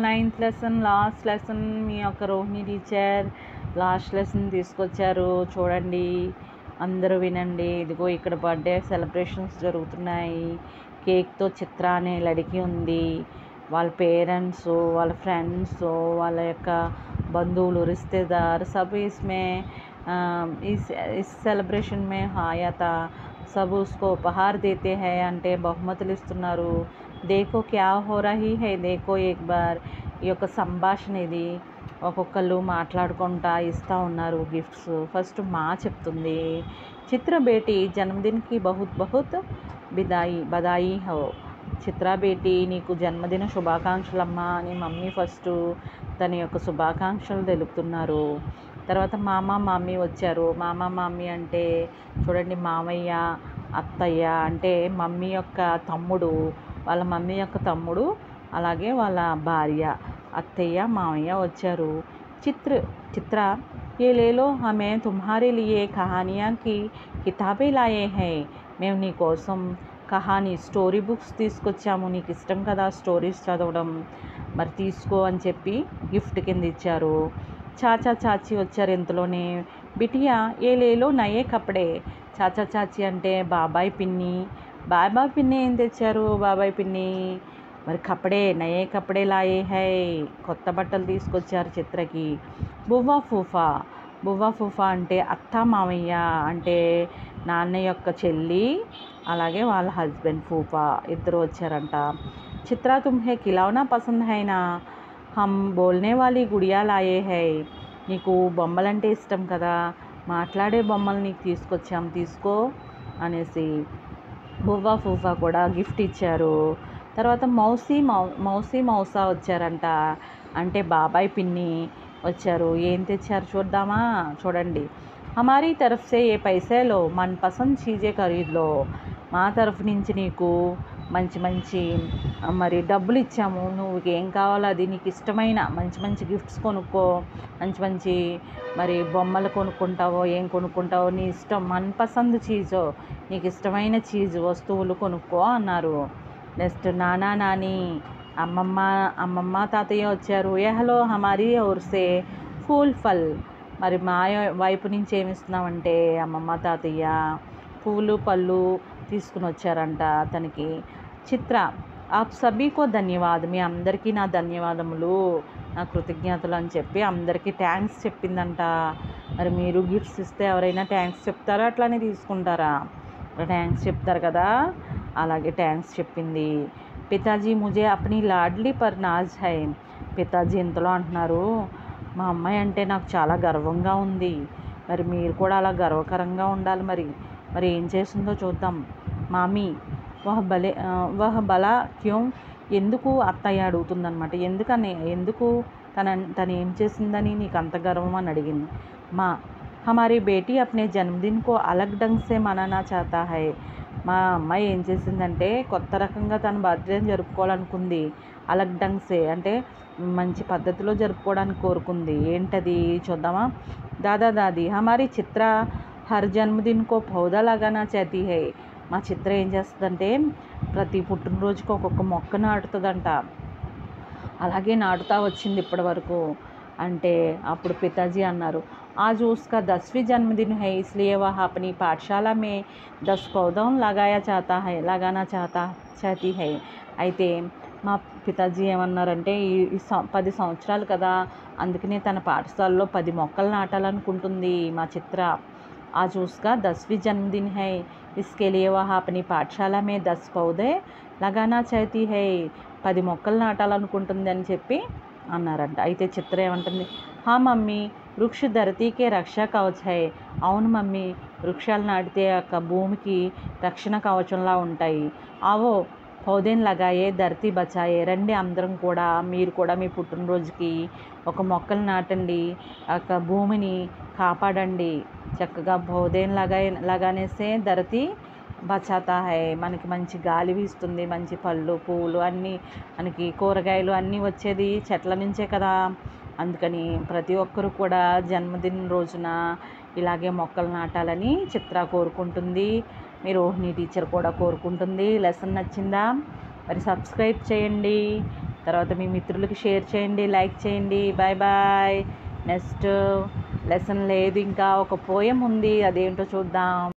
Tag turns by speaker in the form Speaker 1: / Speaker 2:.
Speaker 1: 9th lesson last lesson మీ యొక్క Rohini teacher last lesson తీసుకొచ్చారు. చూడండి, అందరూ వినండి. ఇదిగో ఇక్కడ బర్త్డే సెలబ్రేషన్స్ జరుగుతున్నాయి. కేక్తో చిత్ర అనే లడికి ఉంది. వాళ్ళ పేరెంట్స్, వాళ్ళ ఫ్రెండ్స్, వాళ్ళ యొక్క బంధువులు, रिश्तेदार सब इसमें इस सेलिब्रेशन में आया था. सब उसको उपहार देते हैं అంటే బహుమతులు ఇస్తున్నారు. దేకో క్యా హో రహీ హై దేకో ఏక్ బార్. ఈ యొక్క సంభాషణ ఇది. ఒక్కొక్కళ్ళు మాట్లాడుకుంటా ఇస్తూ ఉన్నారు గిఫ్ట్స్. ఫస్ట్ మా చెప్తుంది, చిత్ర బేటీ జన్మదిన్కి బహుత్ బహుత్ బదాయి హో. చిత్ర బేటీ నీకు జన్మదిన శుభాకాంక్షలమ్మా అని మమ్మీ ఫస్ట్ తన యొక్క శుభాకాంక్షలు తెలుపుతున్నారు. తర్వాత మామ మామీ వచ్చారు. మామ మామీ అంటే చూడండి, మామయ్య అత్తయ్య అంటే మమ్మీ యొక్క తమ్ముడు, వాళ్ళ మమ్మీ యొక్క తమ్ముడు, అలాగే వాళ్ళ భార్య అత్తయ్య మామయ్య వచ్చారు. చిత్ర ये ले लो, हमें तुम्हारे लिए कहानियाँ की किताबें लाए हैं. మేము నీ కోసం కహానీ స్టోరీ బుక్స్ తీసుకొచ్చాము, నీకు ఇష్టం కదా స్టోరీస్ చదవడం, మరి తీసుకో అని చెప్పి గిఫ్ట్ కింద ఇచ్చారు. చాచా చాచి వచ్చారు ఇంతలోనే. బిటియా ఏ లేలో నయే కపడే. చాచా చాచి అంటే బాబాయ్ పిన్ని. బాబాయ్ పిన్ని ఏం తెచ్చారు? బాబాయ్ పిన్ని మరి కపడే నయే కపడే లాయే హై, కొత్త బట్టలు తీసుకొచ్చారు చిత్రకి. బువ్వా ఫూఫా. బువ్వా ఫూఫా అంటే అత్త మామయ్య అంటే నాన్న యొక్క చెల్లి, అలాగే వాళ్ళ హస్బెండ్ ఫూఫా ఇద్దరు వచ్చారంట. చిత్ర తుమ్హే ఖిలౌనా పసంద్ హైనా, హమ్ బోల్నే వాలీ గుడియా లాయే హై. నీకు బొమ్మలంటే ఇష్టం కదా, మాట్లాడే బొమ్మలు నీకు తీసుకొచ్చాం, తీసుకో అనేసి బువ్వా ఫూఫా కూడా గిఫ్ట్ ఇచ్చారు. తర్వాత మౌసీ మౌసా వచ్చారంట, అంటే బాబాయ్ పిన్ని వచ్చారు. ఏం తెచ్చారు చూద్దామా? చూడండి. హమారీ తరఫ్ సే ఏ పైసేలో మన పసంద్ చీజే ఖరీద్లో. మా తరఫు నుంచి నీకు మంచి మంచి మరి డబ్బులు ఇచ్చాము, నువ్వు ఏం కావాలో అది నీకు ఇష్టమైన మంచి మంచి గిఫ్ట్స్ కొనుక్కో, మంచి మంచి మరి బొమ్మలు కొనుక్కుంటావో ఏం కొనుక్కుంటావో నీ ఇష్టం, మనపసంద్ చీజో నీకు ఇష్టమైన చీజ్ వస్తువులు కొనుక్కో అన్నారు. నెక్స్ట్ నానా నాని అమ్మమ్మ తాతయ్య వచ్చారు. ఏహలో హమారీ ఔర్సే ఫూల్ ఫల్. మరి మా వైపు నుంచి ఏమి ఇస్తున్నామంటే అమ్మమ్మ తాతయ్య పూలు పళ్ళు తీసుకుని వచ్చారంట అతనికి. చిత్ర ఆప్ సభీకో ధన్యవాదం. మీ అందరికీ నా ధన్యవాదములు, నా కృతజ్ఞతలు అని చెప్పి అందరికీ థ్యాంక్స్ చెప్పిందంట. మరి మీరు గిఫ్ట్స్ ఇస్తే ఎవరైనా థ్యాంక్స్ చెప్తారా, అట్లానే తీసుకుంటారా? థ్యాంక్స్ చెప్తారు కదా, అలాగే థ్యాంక్స్ చెప్పింది. పితాజీ ముజే అప్నీ లాడ్లీ పర్ నాజ్ హై. పితాజీ ఇంతలో అంటున్నారు, మా అమ్మాయి అంటే నాకు చాలా గర్వంగా ఉంది, మరి మీరు కూడా అలా గర్వకరంగా ఉండాలి. మరి ఏం చేస్తుందో చూద్దాం. మామీ వహ బలా క్యోం. ఎందుకు అత్తయ్య అడుగుతుందనమాట. ఎందుకు తను ఏం చేసిందని నీకు అంత గర్వం అని అడిగింది. మా హమారీ బేటీ అప్నే జన్మదిన్ కో అలగ్ ఢంగ్ సే మనానా చాతా హై. మా అమ్మాయి ఏం చేసిందంటే కొత్త రకంగా తన బర్త్డేని జరుపుకోవాలనుకుంది. అలగ్ ఢంగ్ సే అంటే మంచి పద్ధతిలో జరుపుకోవడానికి కోరుకుంది. ఏంటది చూద్దామా? దాదా దాది హమారీ చిత్ర హర్ జన్మదిన్ కో పౌదా లగానా చాతీ హై. మా చిత్ర ఏం చేస్తుందంటే ప్రతి పుట్టినరోజుకి ఒక్కొక్క మొక్క నాటుతుందంట. అలాగే నాటుతా వచ్చింది ఇప్పటి వరకు. అంటే అప్పుడు పితాజీ అన్నారు, आज उसका 10वीं जन्मदिन है, इसलिए वह अपनी पाठशाला में 10 पौधों लगाना चाहती है. అయితే మా పితాజీ ఏమన్నారంటే ఈ 10 సంవత్సరాలు కదా, అందుకనే తన పాఠశాలలో 10 మొక్కలు నాటాలనుకుంటుంది మా చిత్ర. आज उसका 10वीं जन्मदिन है, इसके लिए वह अपनी पाठशाला में 10 पौधे लगाना चाहती है. 10 మొక్కలు నాటాలనుకుంటుంది అని చెప్పి అన్నారంట. అయితే చిత్ర ఏమంటుంది, హా మమ్మీ వృక్ష ధరతీకే రక్షా కవచ్ హై. అవును మమ్మీ, వృక్షాలు నాటితే యొక్క భూమికి రక్షణ కవచంలా ఉంటాయి. ఆవో పౌదేన్ లగాయే ధరతీ బచాయే. రండి అందరం కూడా, మీరు కూడా మీ పుట్టినరోజుకి ఒక మొక్కలు నాటండి, ఒక భూమిని కాపాడండి. చక్కగా పౌదేన్ లగానేసే ధరతీ బచాతా హై. మనకి మంచి గాలి వీస్తుంది, మంచి పళ్ళు పువ్వులు అన్నీ, మనకి కూరగాయలు అన్నీ వచ్చేది చెట్ల నుంచే కదా. అందుకని ప్రతి ఒక్కరు కూడా జన్మదిన రోజున ఇలాగే మొక్కలు నాటాలని చిత్ర కోరుకుంటుంది. మీ రోహిణి టీచర్ కూడా కోరుకుంటుంది. లెసన్ నచ్చిందా? మరి సబ్స్క్రైబ్ చేయండి. తర్వాత మీ మిత్రులకి షేర్ చేయండి, లైక్ చేయండి. Bye bye. నెక్స్ట్ లెసన్ లేదు, ఇంకా ఒక పోయం ఉంది, అదేంటో చూద్దాం.